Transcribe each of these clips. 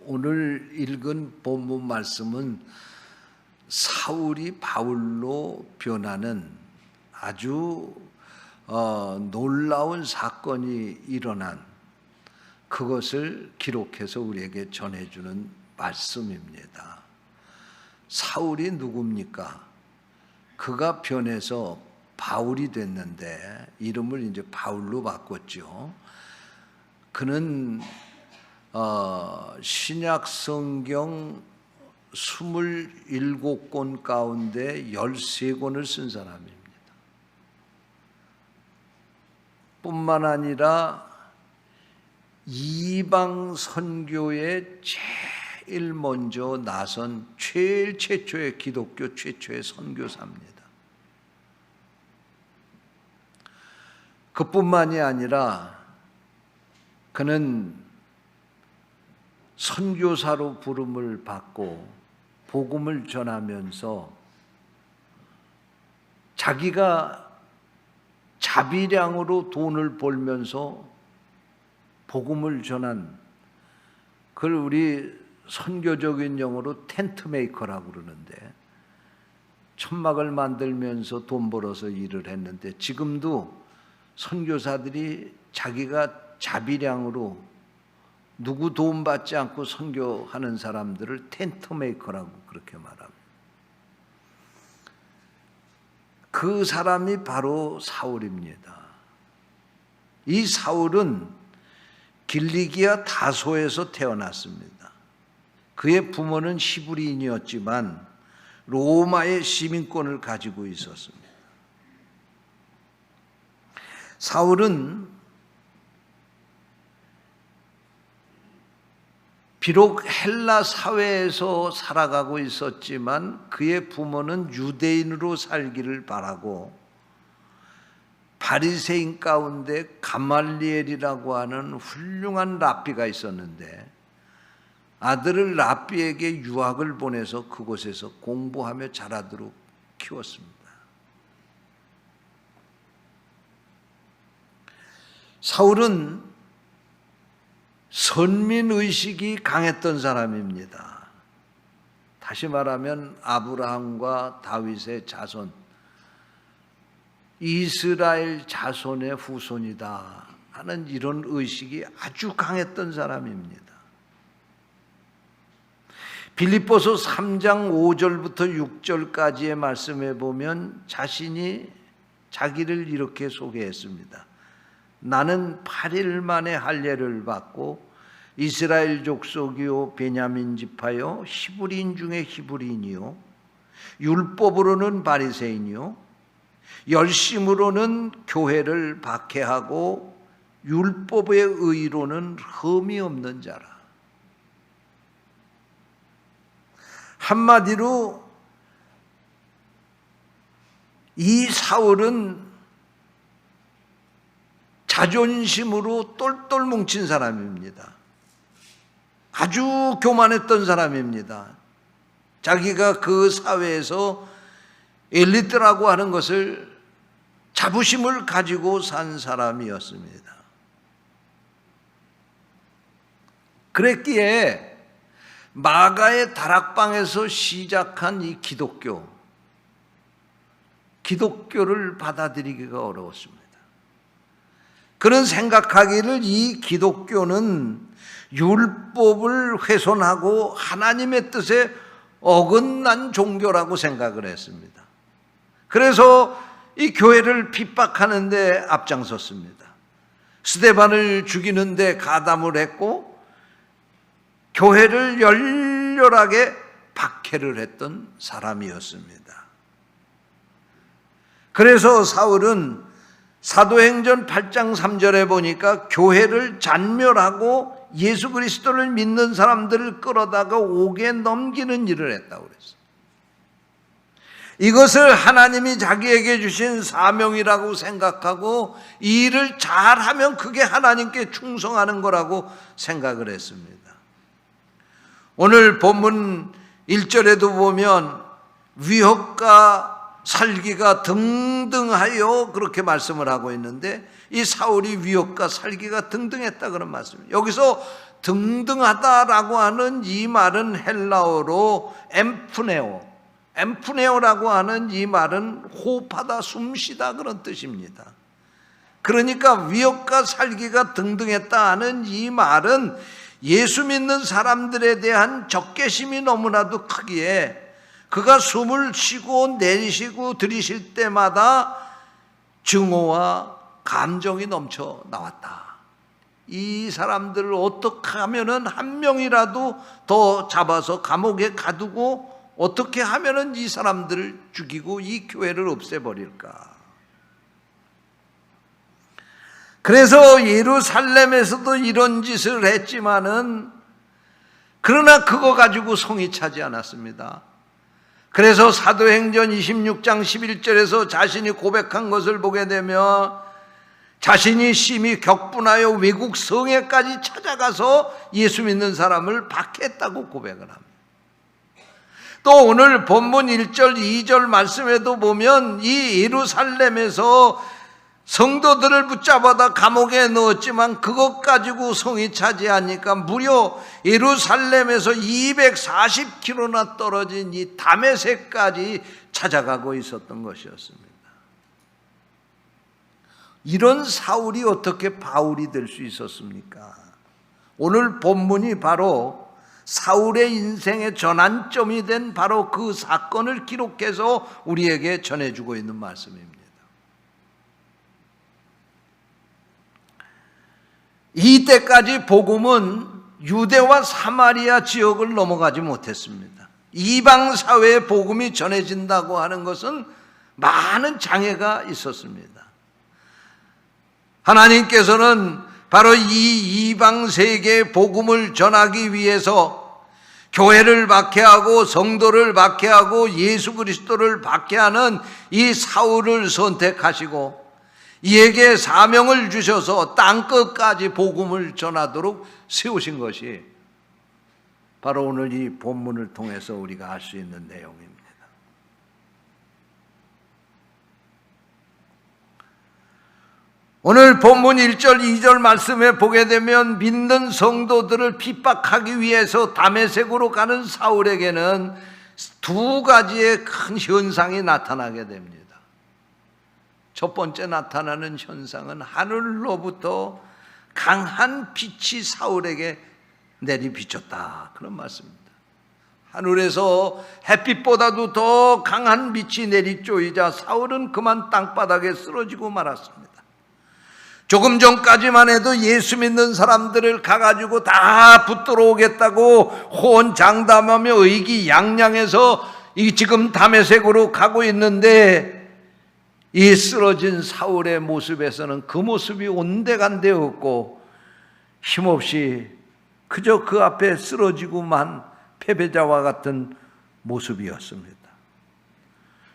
오늘 읽은 본문 말씀은 사울이 바울로 변하는 아주 놀라운 사건이 일어난 그것을 기록해서 우리에게 전해주는 말씀입니다. 사울이 누굽니까? 그가 변해서 바울이 됐는데 이름을 이제 바울로 바꿨죠. 그는 신약 성경 27권 가운데 13권을 쓴 사람입니다. 뿐만 아니라 이방 선교에 제일 먼저 나선 제일 최초의 기독교 최초의 선교사입니다. 그뿐만이 아니라 그는 선교사로 부름을 받고 복음을 전하면서 자기가 자비량으로 돈을 벌면서 복음을 전한, 그걸 우리 선교적인 용어로 텐트 메이커라고 그러는데, 천막을 만들면서 돈 벌어서 일을 했는데 지금도 선교사들이 자기가 자비량으로 누구 도움 받지 않고 선교하는 사람들을 텐트 메이커라고 그렇게 말합니다. 그 사람이 바로 사울입니다. 이 사울은 길리기아 다소에서 태어났습니다. 그의 부모는 히브리인이었지만 로마의 시민권을 가지고 있었습니다. 사울은 비록 헬라 사회에서 살아가고 있었지만 그의 부모는 유대인으로 살기를 바라고 바리새인 가운데 가말리엘이라고 하는 훌륭한 랍비가 있었는데 아들을 랍비에게 유학을 보내서 그곳에서 공부하며 자라도록 키웠습니다. 사울은 선민의식이 강했던 사람입니다. 다시 말하면 아브라함과 다윗의 자손, 이스라엘 자손의 후손이다 하는 이런 의식이 아주 강했던 사람입니다. 빌립보서 3장 5절부터 6절까지의 말씀에 보면 자기를 이렇게 소개했습니다. 나는 8일 만에 할례를 받고 이스라엘 족속이요 베냐민 지파요 히브리인 중에 히브리인이요 율법으로는 바리새인이요 열심으로는 교회를 박해하고 율법의 의로는 흠이 없는 자라. 한마디로 이 사울은 자존심으로 똘똘 뭉친 사람입니다. 아주 교만했던 사람입니다. 자기가 그 사회에서 엘리트라고 하는 것을 자부심을 가지고 산 사람이었습니다. 그랬기에 마가의 다락방에서 시작한 이 기독교를 받아들이기가 어려웠습니다. 그는 생각하기를 이 기독교는 율법을 훼손하고 하나님의 뜻에 어긋난 종교라고 생각을 했습니다. 그래서 이 교회를 핍박하는 데 앞장섰습니다. 스데반을 죽이는 데 가담을 했고 교회를 열렬하게 박해를 했던 사람이었습니다. 그래서 사울은 사도행전 8장 3절에 보니까 교회를 잔멸하고 예수 그리스도를 믿는 사람들을 끌어다가 옥에 넘기는 일을 했다고 그랬어요. 이것을 하나님이 자기에게 주신 사명이라고 생각하고 이 일을 잘하면 그게 하나님께 충성하는 거라고 생각을 했습니다. 오늘 본문 1절에도 보면 위협과 살기가 등등하여 그렇게 말씀을 하고 있는데 이 사울이 위협과 살기가 등등했다 그런 말씀이에요. 여기서 등등하다라고 하는 이 말은 헬라어로 엠프네오라고 하는 이 말은 호흡하다, 숨쉬다 그런 뜻입니다. 그러니까 위협과 살기가 등등했다 하는 이 말은 예수 믿는 사람들에 대한 적개심이 너무나도 크기에 그가 숨을 쉬고 내쉬고 들이쉴 때마다 증오와 감정이 넘쳐 나왔다. 이 사람들을 어떻게 하면은 한 명이라도 더 잡아서 감옥에 가두고 어떻게 하면은 이 사람들을 죽이고 이 교회를 없애버릴까. 그래서 예루살렘에서도 이런 짓을 했지만은 그러나 그거 가지고 성이 차지 않았습니다. 그래서 사도행전 26장 11절에서 자신이 고백한 것을 보게 되면 자신이 심히 격분하여 외국 성에까지 찾아가서 예수 믿는 사람을 박해했다고 고백을 합니다. 또 오늘 본문 1절 2절 말씀에도 보면 이 예루살렘에서 성도들을 붙잡아다 감옥에 넣었지만 그것 가지고 성이 차지하니까 무려 예루살렘에서 240km나 떨어진 이 다메섹까지 찾아가고 있었던 것이었습니다. 이런 사울이 어떻게 바울이 될 수 있었습니까? 오늘 본문이 바로 사울의 인생의 전환점이 된 바로 그 사건을 기록해서 우리에게 전해주고 있는 말씀입니다. 이때까지 복음은 유대와 사마리아 지역을 넘어가지 못했습니다. 이방 사회에 복음이 전해진다고 하는 것은 많은 장애가 있었습니다. 하나님께서는 바로 이 이방 세계에 복음을 전하기 위해서 교회를 박해하고 성도를 박해하고 예수 그리스도를 박해하는 이 사울을 선택하시고 이에게 사명을 주셔서 땅끝까지 복음을 전하도록 세우신 것이 바로 오늘 이 본문을 통해서 우리가 알 수 있는 내용입니다. 오늘 본문 1절 2절 말씀에 보게 되면 믿는 성도들을 핍박하기 위해서 다메섹으로 가는 사울에게는 두 가지의 큰 현상이 나타나게 됩니다. 첫 번째 나타나는 현상은 하늘로부터 강한 빛이 사울에게 내리비쳤다, 그런 말씀입니다. 하늘에서 햇빛보다도 더 강한 빛이 내리쪼이자 사울은 그만 땅바닥에 쓰러지고 말았습니다. 조금 전까지만 해도 예수 믿는 사람들을 가가지고 다 붙들어 오겠다고 호언장담하며 의기양양해서 지금 다메섹으로 가고 있는데 이 쓰러진 사울의 모습에서는 그 모습이 온데간데 없고 힘없이 그저 그 앞에 쓰러지고만 패배자와 같은 모습이었습니다.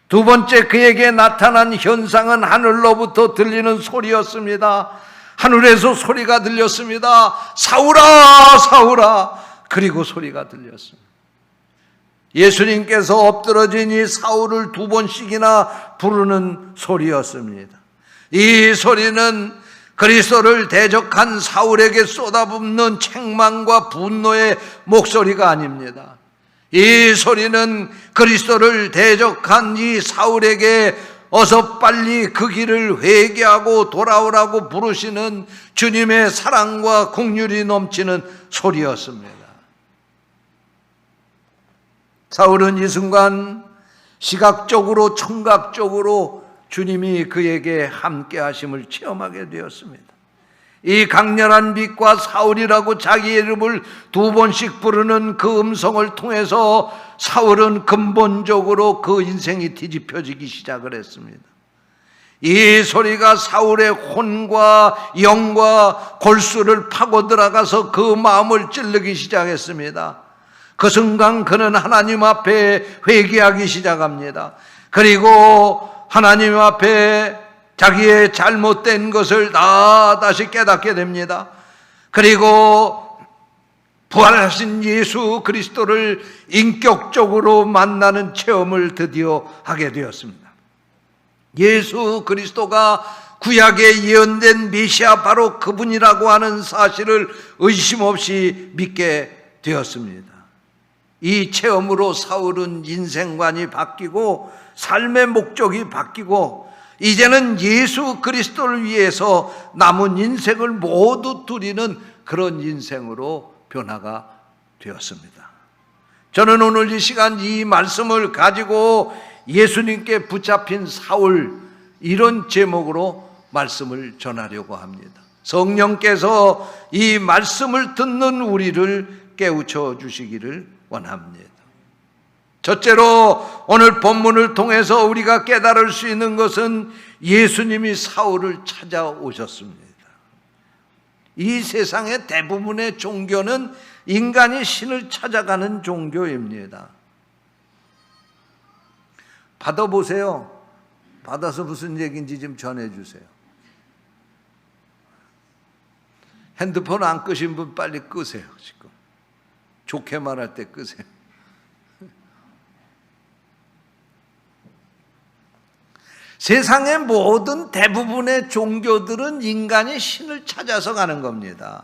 두 번째 그에게 나타난 현상은 하늘로부터 들리는 소리였습니다. 하늘에서 소리가 들렸습니다. 사울아, 사울아. 그리고 소리가 들렸습니다. 예수님께서 엎드러진 이 사울을 두 번씩이나 부르는 소리였습니다. 이 소리는 그리스도를 대적한 사울에게 쏟아붓는 책망과 분노의 목소리가 아닙니다. 이 소리는 그리스도를 대적한 이 사울에게 어서 빨리 그 길을 회개하고 돌아오라고 부르시는 주님의 사랑과 긍휼이 넘치는 소리였습니다. 사울은 이 순간 시각적으로 청각적으로 주님이 그에게 함께 하심을 체험하게 되었습니다. 이 강렬한 빛과 사울이라고 자기 이름을 두 번씩 부르는 그 음성을 통해서 사울은 근본적으로 그 인생이 뒤집혀지기 시작을 했습니다. 이 소리가 사울의 혼과 영과 골수를 파고 들어가서 그 마음을 찔르기 시작했습니다. 그 순간 그는 하나님 앞에 회개하기 시작합니다. 그리고 하나님 앞에 자기의 잘못된 것을 다시 깨닫게 됩니다. 그리고 부활하신 예수 그리스도를 인격적으로 만나는 체험을 드디어 하게 되었습니다. 예수 그리스도가 구약에 예언된 메시아 바로 그분이라고 하는 사실을 의심 없이 믿게 되었습니다. 이 체험으로 사울은 인생관이 바뀌고 삶의 목적이 바뀌고 이제는 예수 그리스도를 위해서 남은 인생을 모두 드리는 그런 인생으로 변화가 되었습니다. 저는 오늘 이 시간 이 말씀을 가지고 예수님께 붙잡힌 사울, 이런 제목으로 말씀을 전하려고 합니다. 성령께서 이 말씀을 듣는 우리를 깨우쳐 주시기를 원합니다. 첫째로 오늘 본문을 통해서 우리가 깨달을 수 있는 것은 예수님이 사울을 찾아오셨습니다. 이 세상의 대부분의 종교는 인간이 신을 찾아가는 종교입니다. 받아보세요. 받아서 무슨 얘기인지 좀 전해주세요. 핸드폰 안 끄신 분 빨리 끄세요. 지금 좋게 말할 때 끄세요. 세상의 모든 대부분의 종교들은 인간이 신을 찾아서 가는 겁니다.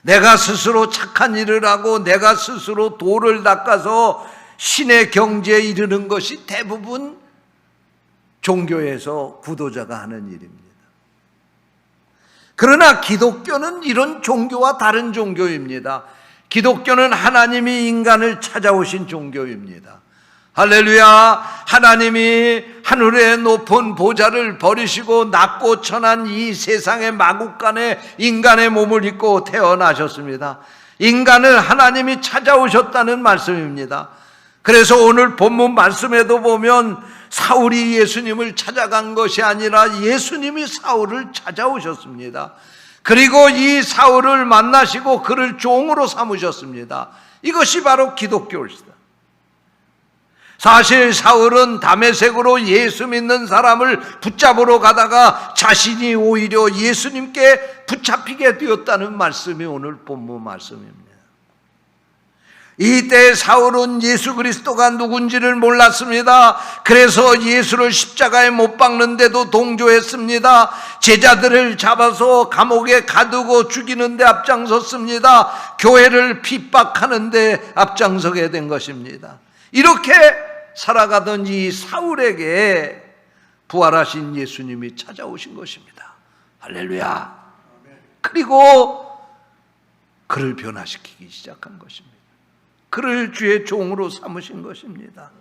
내가 스스로 착한 일을 하고 내가 스스로 도를 닦아서 신의 경지에 이르는 것이 대부분 종교에서 구도자가 하는 일입니다. 그러나 기독교는 이런 종교와 다른 종교입니다. 기독교는 하나님이 인간을 찾아오신 종교입니다. 할렐루야. 하나님이 하늘의 높은 보좌를 버리시고 낮고 천한 이 세상의 마국간에 인간의 몸을 입고 태어나셨습니다. 인간을 하나님이 찾아오셨다는 말씀입니다. 그래서 오늘 본문 말씀에도 보면 사울이 예수님을 찾아간 것이 아니라 예수님이 사울을 찾아오셨습니다. 그리고 이 사울을 만나시고 그를 종으로 삼으셨습니다. 이것이 바로 기독교입니다. 사실 사울은 다메섹으로 예수 믿는 사람을 붙잡으러 가다가 자신이 오히려 예수님께 붙잡히게 되었다는 말씀이 오늘 본문 말씀입니다. 이때 사울은 예수 그리스도가 누군지를 몰랐습니다. 그래서 예수를 십자가에 못 박는데도 동조했습니다. 제자들을 잡아서 감옥에 가두고 죽이는 데 앞장섰습니다. 교회를 핍박하는 데 앞장서게 된 것입니다. 이렇게 살아가던 이 사울에게 부활하신 예수님이 찾아오신 것입니다. 할렐루야. 그리고 그를 변화시키기 시작한 것입니다. 그를 주의 종으로 삼으신 것입니다.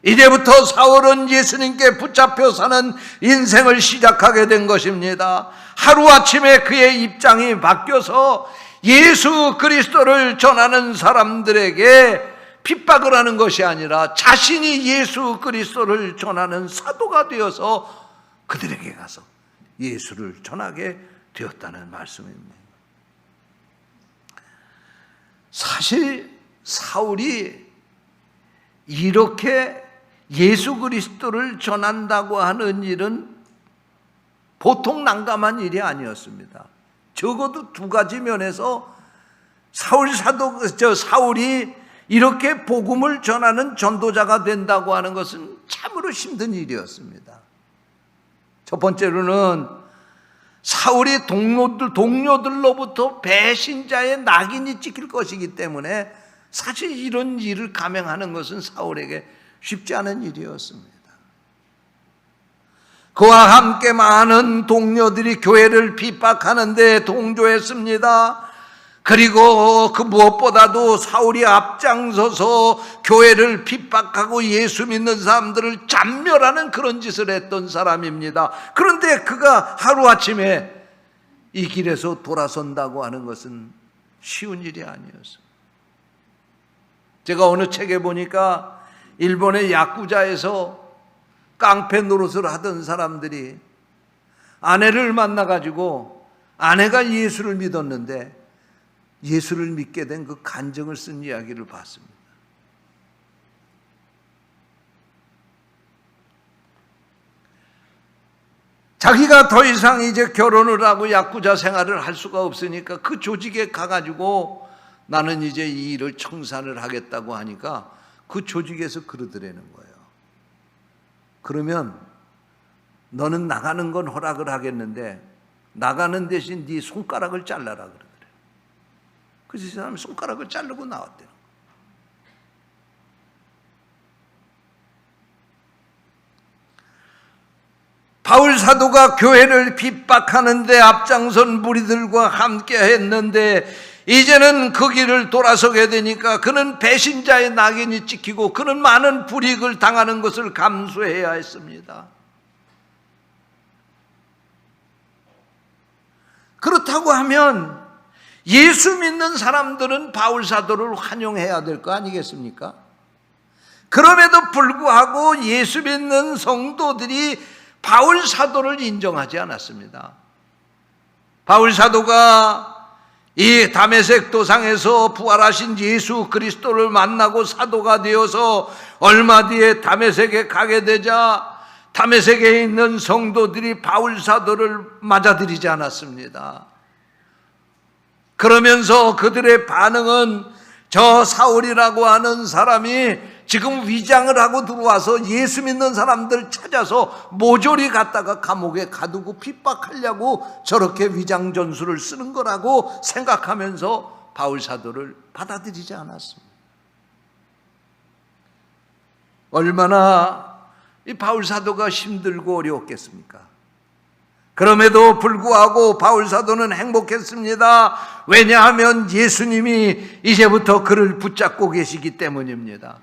이제부터 사울은 예수님께 붙잡혀 사는 인생을 시작하게 된 것입니다. 하루아침에 그의 입장이 바뀌어서 예수 그리스도를 전하는 사람들에게 핍박을 하는 것이 아니라 자신이 예수 그리스도를 전하는 사도가 되어서 그들에게 가서 예수를 전하게 되었다는 말씀입니다. 사실 사울이 이렇게 예수 그리스도를 전한다고 하는 일은 보통 난감한 일이 아니었습니다. 적어도 두 가지 면에서 사울이 이렇게 복음을 전하는 전도자가 된다고 하는 것은 참으로 힘든 일이었습니다. 첫 번째로는 사울이 동료들로부터 배신자의 낙인이 찍힐 것이기 때문에 사실 이런 일을 감행하는 것은 사울에게 쉽지 않은 일이었습니다. 그와 함께 많은 동료들이 교회를 핍박하는데 동조했습니다. 그리고 그 무엇보다도 사울이 앞장서서 교회를 핍박하고 예수 믿는 사람들을 잔멸하는 그런 짓을 했던 사람입니다. 그런데 그가 하루아침에 이 길에서 돌아선다고 하는 것은 쉬운 일이 아니었어요. 제가 어느 책에 보니까 일본의 야쿠자에서 깡패 노릇을 하던 사람들이 아내를 만나가지고 아내가 예수를 믿었는데 예수를 믿게 된 그 간증을 쓴 이야기를 봤습니다. 자기가 더 이상 이제 결혼을 하고 야쿠자 생활을 할 수가 없으니까 그 조직에 가가지고 나는 이제 이 일을 청산을 하겠다고 하니까 그 조직에서 그러더라는 거예요. 그러면 너는 나가는 건 허락을 하겠는데 나가는 대신 네 손가락을 잘라라 그러더래요. 그래서 이 사람이 손가락을 자르고 나왔대요. 바울 사도가 교회를 핍박하는데 앞장선 무리들과 함께 했는데 이제는 그 길을 돌아서게 되니까 그는 배신자의 낙인이 찍히고 그는 많은 불이익을 당하는 것을 감수해야 했습니다. 그렇다고 하면 예수 믿는 사람들은 바울 사도를 환영해야 될 거 아니겠습니까? 그럼에도 불구하고 예수 믿는 성도들이 바울 사도를 인정하지 않았습니다. 바울 사도가 이 다메섹 도상에서 부활하신 예수 그리스도를 만나고 사도가 되어서 얼마 뒤에 다메섹에 가게 되자 다메섹에 있는 성도들이 바울 사도를 맞아들이지 않았습니다. 그러면서 그들의 반응은 저 사울이라고 하는 사람이 지금 위장을 하고 들어와서 예수 믿는 사람들 찾아서 모조리 갖다가 감옥에 가두고 핍박하려고 저렇게 위장 전술을 쓰는 거라고 생각하면서 바울 사도를 받아들이지 않았습니다. 얼마나 이 바울 사도가 힘들고 어려웠겠습니까? 그럼에도 불구하고 바울 사도는 행복했습니다. 왜냐하면 예수님이 이제부터 그를 붙잡고 계시기 때문입니다.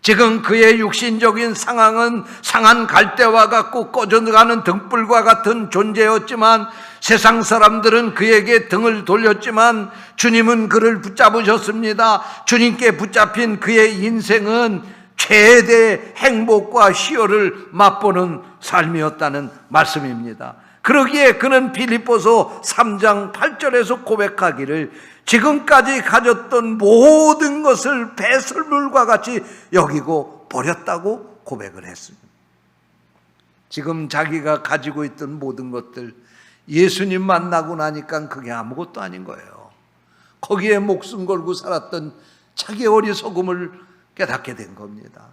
지금 그의 육신적인 상황은 상한 갈대와 같고 꺼져가는 등불과 같은 존재였지만 세상 사람들은 그에게 등을 돌렸지만 주님은 그를 붙잡으셨습니다. 주님께 붙잡힌 그의 인생은 최대 행복과 희열을 맛보는 삶이었다는 말씀입니다. 그러기에 그는 빌립보서 3장 8절에서 고백하기를 지금까지 가졌던 모든 것을 배설물과 같이 여기고 버렸다고 고백을 했습니다. 지금 자기가 가지고 있던 모든 것들 예수님 만나고 나니까 그게 아무것도 아닌 거예요. 거기에 목숨 걸고 살았던 자기 어리석음을 깨닫게 된 겁니다.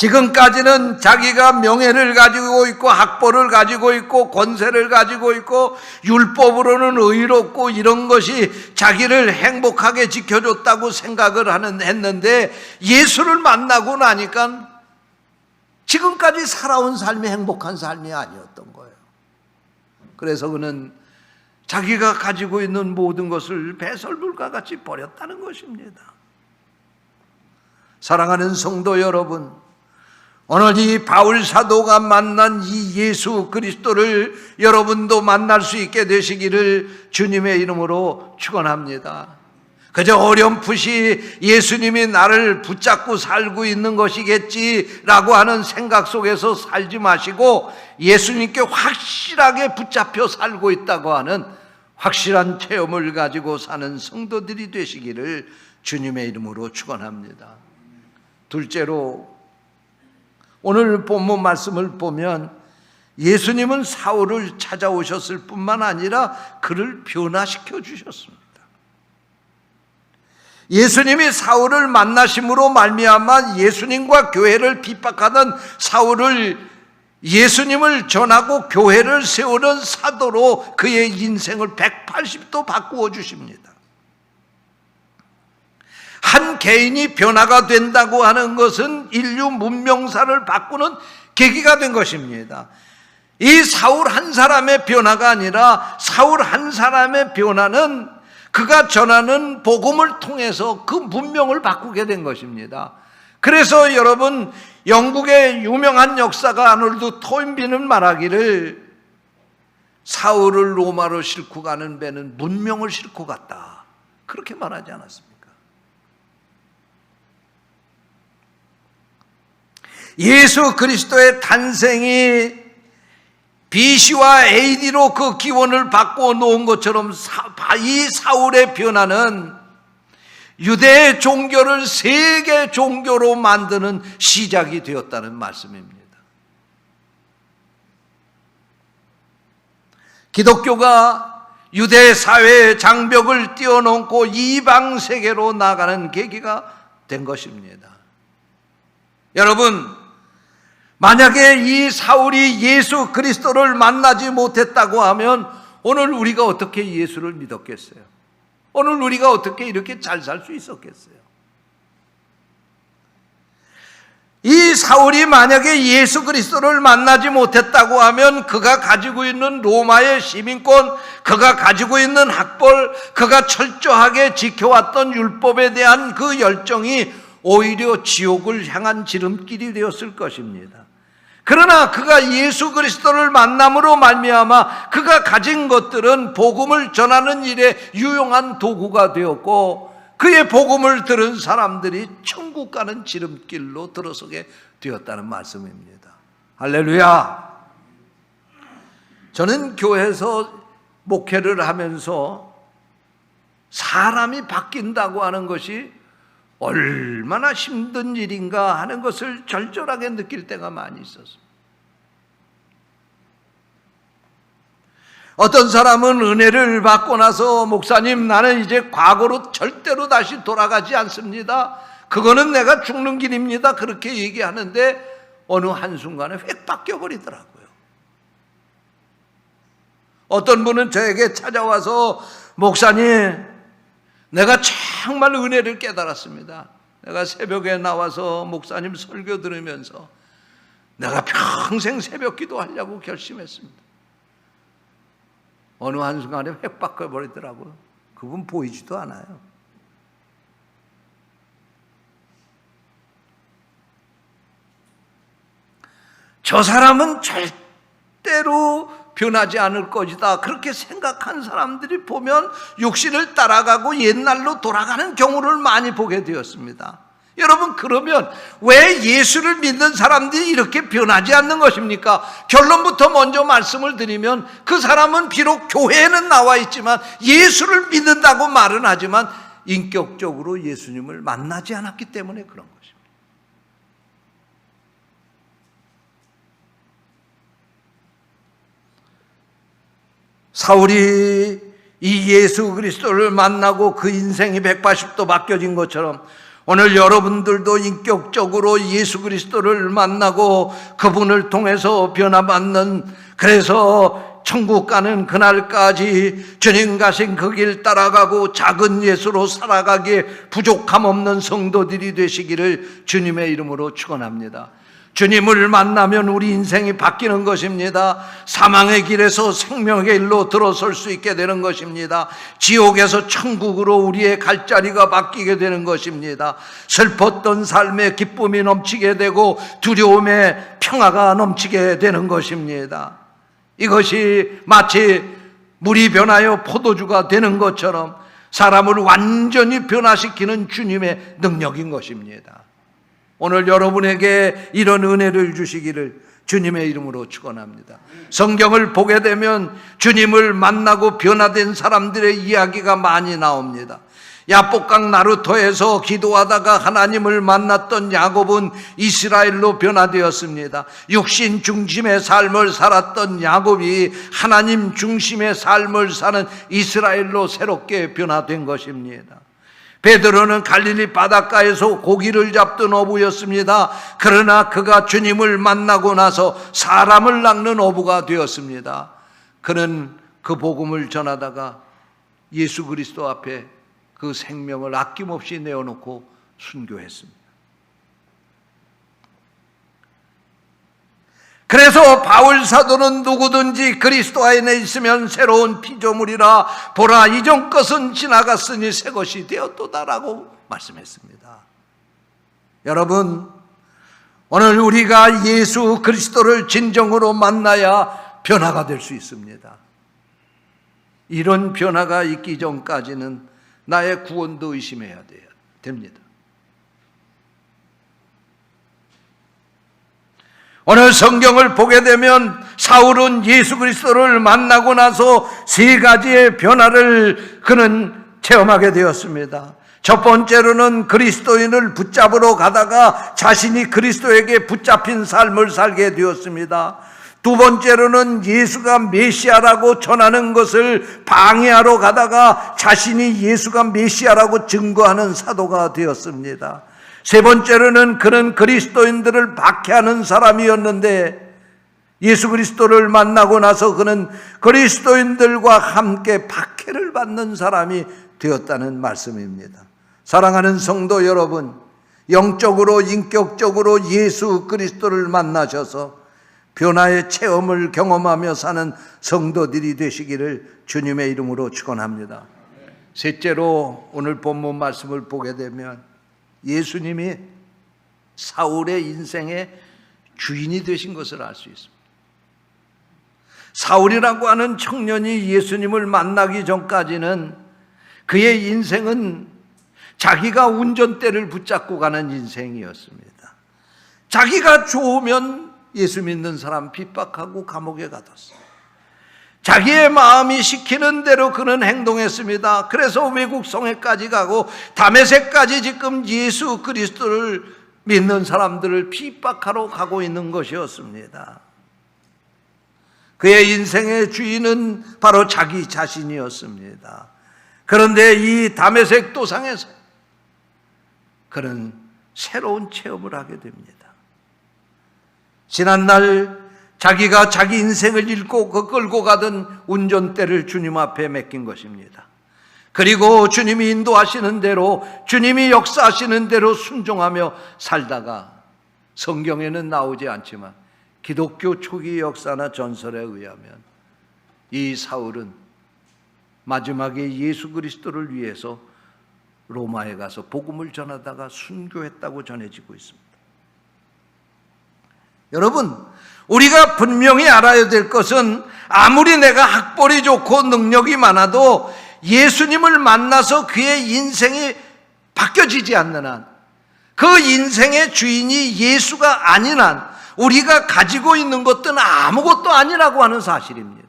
지금까지는 자기가 명예를 가지고 있고 학벌을 가지고 있고 권세를 가지고 있고 율법으로는 의롭고 이런 것이 자기를 행복하게 지켜줬다고 생각을 했는데 예수를 만나고 나니까 지금까지 살아온 삶이 행복한 삶이 아니었던 거예요. 그래서 그는 자기가 가지고 있는 모든 것을 배설물과 같이 버렸다는 것입니다. 사랑하는 성도 여러분, 오늘 이 바울 사도가 만난 이 예수 그리스도를 여러분도 만날 수 있게 되시기를 주님의 이름으로 축원합니다. 그저 어렴풋이 예수님이 나를 붙잡고 살고 있는 것이겠지라고 하는 생각 속에서 살지 마시고 예수님께 확실하게 붙잡혀 살고 있다고 하는 확실한 체험을 가지고 사는 성도들이 되시기를 주님의 이름으로 축원합니다. 둘째로 오늘 본문 말씀을 보면 예수님은 사울을 찾아오셨을 뿐만 아니라 그를 변화시켜 주셨습니다. 예수님이 사울을 만나심으로 말미암아 예수님과 교회를 핍박하던 사울을 예수님을 전하고 교회를 세우는 사도로 그의 인생을 180도 바꾸어 주십니다. 한 개인이 변화가 된다고 하는 것은 인류 문명사를 바꾸는 계기가 된 것입니다. 이 사울 한 사람의 변화가 아니라 사울 한 사람의 변화는 그가 전하는 복음을 통해서 그 문명을 바꾸게 된 것입니다. 그래서 여러분, 영국의 유명한 역사가 아놀드 토인비는 말하기를 사울을 로마로 싣고 가는 배는 문명을 싣고 갔다, 그렇게 말하지 않았습니까? 예수 그리스도의 탄생이 BC와 AD로 그 기원을 바꿔 놓은 것처럼 이 사울의 변화는 유대 종교를 세계 종교로 만드는 시작이 되었다는 말씀입니다. 기독교가 유대 사회의 장벽을 뛰어넘고 이방 세계로 나가는 계기가 된 것입니다. 여러분, 만약에 이 사울이 예수 그리스도를 만나지 못했다고 하면 오늘 우리가 어떻게 예수를 믿었겠어요? 오늘 우리가 어떻게 이렇게 잘 살 수 있었겠어요? 이 사울이 만약에 예수 그리스도를 만나지 못했다고 하면 그가 가지고 있는 로마의 시민권, 그가 가지고 있는 학벌, 그가 철저하게 지켜왔던 율법에 대한 그 열정이 오히려 지옥을 향한 지름길이 되었을 것입니다. 그러나 그가 예수 그리스도를 만남으로 말미암아 그가 가진 것들은 복음을 전하는 일에 유용한 도구가 되었고, 그의 복음을 들은 사람들이 천국 가는 지름길로 들어서게 되었다는 말씀입니다. 할렐루야. 저는 교회에서 목회를 하면서 사람이 바뀐다고 하는 것이 얼마나 힘든 일인가 하는 것을 절절하게 느낄 때가 많이 있었습니다. 어떤 사람은 은혜를 받고 나서 목사님, 나는 이제 과거로 절대로 다시 돌아가지 않습니다. 그거는 내가 죽는 길입니다. 그렇게 얘기하는데 어느 한순간에 획 바뀌어버리더라고요. 어떤 분은 저에게 찾아와서 목사님, 내가 정말 은혜를 깨달았습니다. 내가 새벽에 나와서 목사님 설교 들으면서 내가 평생 새벽 기도하려고 결심했습니다. 어느 한순간에 획 바꿔버리더라고요. 그분 보이지도 않아요. 저 사람은 절대로 변하지 않을 것이다, 그렇게 생각한 사람들이 보면 육신을 따라가고 옛날로 돌아가는 경우를 많이 보게 되었습니다. 여러분, 그러면 왜 예수를 믿는 사람들이 이렇게 변하지 않는 것입니까? 결론부터 먼저 말씀을 드리면 그 사람은 비록 교회에는 나와 있지만 예수를 믿는다고 말은 하지만 인격적으로 예수님을 만나지 않았기 때문에 그런 것입니다. 사울이 이 예수 그리스도를 만나고 그 인생이 180도 바뀌어진 것처럼 오늘 여러분들도 인격적으로 예수 그리스도를 만나고 그분을 통해서 변화받는, 그래서 천국 가는 그날까지 주님 가신 그 길 따라가고 작은 예수로 살아가기에 부족함 없는 성도들이 되시기를 주님의 이름으로 축원합니다. 주님을 만나면 우리 인생이 바뀌는 것입니다. 사망의 길에서 생명의 길로 들어설 수 있게 되는 것입니다. 지옥에서 천국으로 우리의 갈 자리가 바뀌게 되는 것입니다. 슬펐던 삶에 기쁨이 넘치게 되고 두려움에 평화가 넘치게 되는 것입니다. 이것이 마치 물이 변하여 포도주가 되는 것처럼 사람을 완전히 변화시키는 주님의 능력인 것입니다. 오늘 여러분에게 이런 은혜를 주시기를 주님의 이름으로 축원합니다. 성경을 보게 되면 주님을 만나고 변화된 사람들의 이야기가 많이 나옵니다. 야복강 나루터에서 기도하다가 하나님을 만났던 야곱은 이스라엘로 변화되었습니다. 육신 중심의 삶을 살았던 야곱이 하나님 중심의 삶을 사는 이스라엘로 새롭게 변화된 것입니다. 베드로는 갈릴리 바닷가에서 고기를 잡던 어부였습니다. 그러나 그가 주님을 만나고 나서 사람을 낚는 어부가 되었습니다. 그는 그 복음을 전하다가 예수 그리스도 앞에 그 생명을 아낌없이 내어놓고 순교했습니다. 그래서 바울 사도는 누구든지 그리스도 안에 있으면 새로운 피조물이라, 보라 이전 것은 지나갔으니 새 것이 되었도다라고 말씀했습니다. 여러분, 오늘 우리가 예수 그리스도를 진정으로 만나야 변화가 될 수 있습니다. 이런 변화가 있기 전까지는 나의 구원도 의심해야 됩니다. 오늘 성경을 보게 되면 사울은 예수 그리스도를 만나고 나서 세 가지의 변화를 그는 체험하게 되었습니다. 첫 번째로는 그리스도인을 붙잡으러 가다가 자신이 그리스도에게 붙잡힌 삶을 살게 되었습니다. 두 번째로는 예수가 메시아라고 전하는 것을 방해하러 가다가 자신이 예수가 메시아라고 증거하는 사도가 되었습니다. 세 번째로는 그는 그리스도인들을 박해하는 사람이었는데 예수 그리스도를 만나고 나서 그는 그리스도인들과 함께 박해를 받는 사람이 되었다는 말씀입니다. 사랑하는 성도 여러분, 영적으로 인격적으로 예수 그리스도를 만나셔서 변화의 체험을 경험하며 사는 성도들이 되시기를 주님의 이름으로 축원합니다. 셋째로 오늘 본문 말씀을 보게 되면 예수님이 사울의 인생의 주인이 되신 것을 알 수 있습니다. 사울이라고 하는 청년이 예수님을 만나기 전까지는 그의 인생은 자기가 운전대를 붙잡고 가는 인생이었습니다. 자기가 좋으면 예수 믿는 사람 핍박하고 감옥에 가뒀어요. 자기의 마음이 시키는 대로 그는 행동했습니다. 그래서 외국 성에까지 가고 다메섹까지 지금 예수 그리스도를 믿는 사람들을 핍박하러 가고 있는 것이었습니다. 그의 인생의 주인은 바로 자기 자신이었습니다. 그런데 이 다메섹 도상에서 그는 새로운 체험을 하게 됩니다. 지난날 자기가 자기 인생을 잃고 끌고 가던 운전대를 주님 앞에 맡긴 것입니다. 그리고 주님이 인도하시는 대로, 주님이 역사하시는 대로 순종하며 살다가 성경에는 나오지 않지만 기독교 초기 역사나 전설에 의하면 이 사울은 마지막에 예수 그리스도를 위해서 로마에 가서 복음을 전하다가 순교했다고 전해지고 있습니다. 여러분, 우리가 분명히 알아야 될 것은 아무리 내가 학벌이 좋고 능력이 많아도 예수님을 만나서 그의 인생이 바뀌어지지 않는 한, 그 인생의 주인이 예수가 아닌 한 우리가 가지고 있는 것들은 아무것도 아니라고 하는 사실입니다.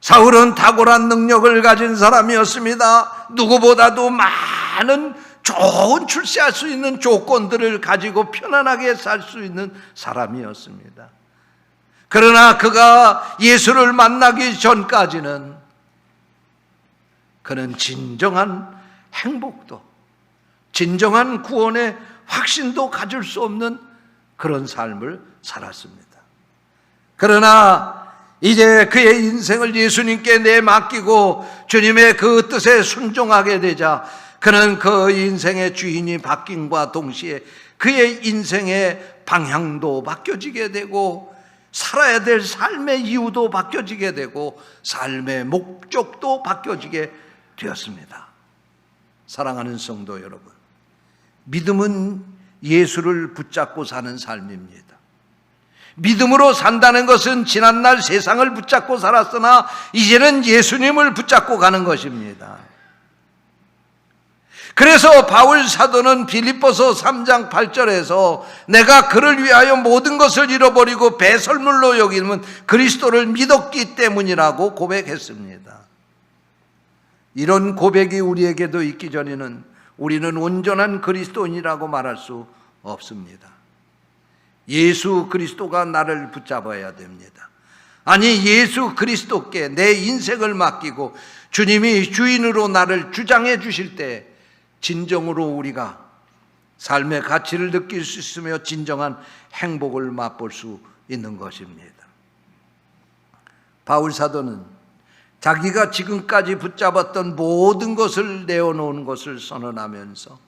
사울은 탁월한 능력을 가진 사람이었습니다. 누구보다도 많은 좋은 출세할 수 있는 조건들을 가지고 편안하게 살 수 있는 사람이었습니다. 그러나 그가 예수를 만나기 전까지는 그는 진정한 행복도, 진정한 구원의 확신도 가질 수 없는 그런 삶을 살았습니다. 그러나 이제 그의 인생을 예수님께 내맡기고 주님의 그 뜻에 순종하게 되자 그는 그 인생의 주인이 바뀐과 동시에 그의 인생의 방향도 바뀌어지게 되고 살아야 될 삶의 이유도 바뀌어지게 되고 삶의 목적도 바뀌어지게 되었습니다. 사랑하는 성도 여러분, 믿음은 예수를 붙잡고 사는 삶입니다. 믿음으로 산다는 것은 지난날 세상을 붙잡고 살았으나 이제는 예수님을 붙잡고 가는 것입니다. 그래서 바울 사도는 빌립보서 3장 8절에서 내가 그를 위하여 모든 것을 잃어버리고 배설물로 여기는 그리스도를 믿었기 때문이라고 고백했습니다. 이런 고백이 우리에게도 있기 전에는 우리는 온전한 그리스도인이라고 말할 수 없습니다. 예수 그리스도가 나를 붙잡아야 됩니다. 아니, 예수 그리스도께 내 인생을 맡기고 주님이 주인으로 나를 주장해 주실 때 진정으로 우리가 삶의 가치를 느낄 수 있으며 진정한 행복을 맛볼 수 있는 것입니다. 바울 사도는 자기가 지금까지 붙잡았던 모든 것을 내어놓은 것을 선언하면서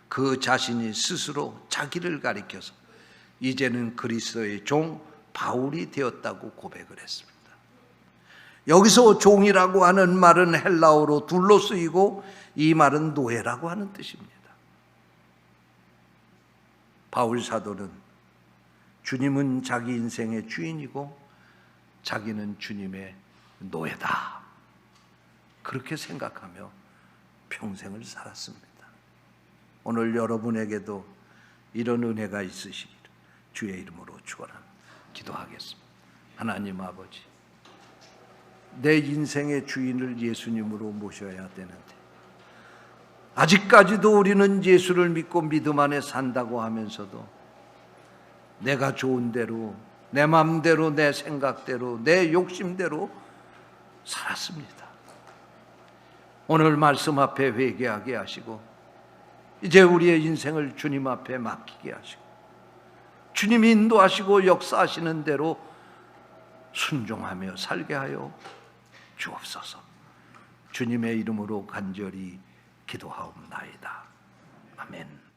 그 자신이 스스로 자기를 가리켜서 이제는 그리스도의 종 바울이 되었다고 고백을 했습니다. 여기서 종이라고 하는 말은 헬라어로 둘로 쓰이고 이 말은 노예라고 하는 뜻입니다. 바울 사도는 주님은 자기 인생의 주인이고 자기는 주님의 노예다, 그렇게 생각하며 평생을 살았습니다. 오늘 여러분에게도 이런 은혜가 있으시기를 주의 이름으로 축원합니다. 기도하겠습니다. 하나님 아버지, 내 인생의 주인을 예수님으로 모셔야 되는데 아직까지도 우리는 예수를 믿고 믿음 안에 산다고 하면서도 내가 좋은 대로, 내 마음대로, 내 생각대로, 내 욕심대로 살았습니다. 오늘 말씀 앞에 회개하게 하시고 이제 우리의 인생을 주님 앞에 맡기게 하시고 주님이 인도하시고 역사하시는 대로 순종하며 살게 하여 주옵소서. 주님의 이름으로 간절히 기도하옵나이다. 아멘.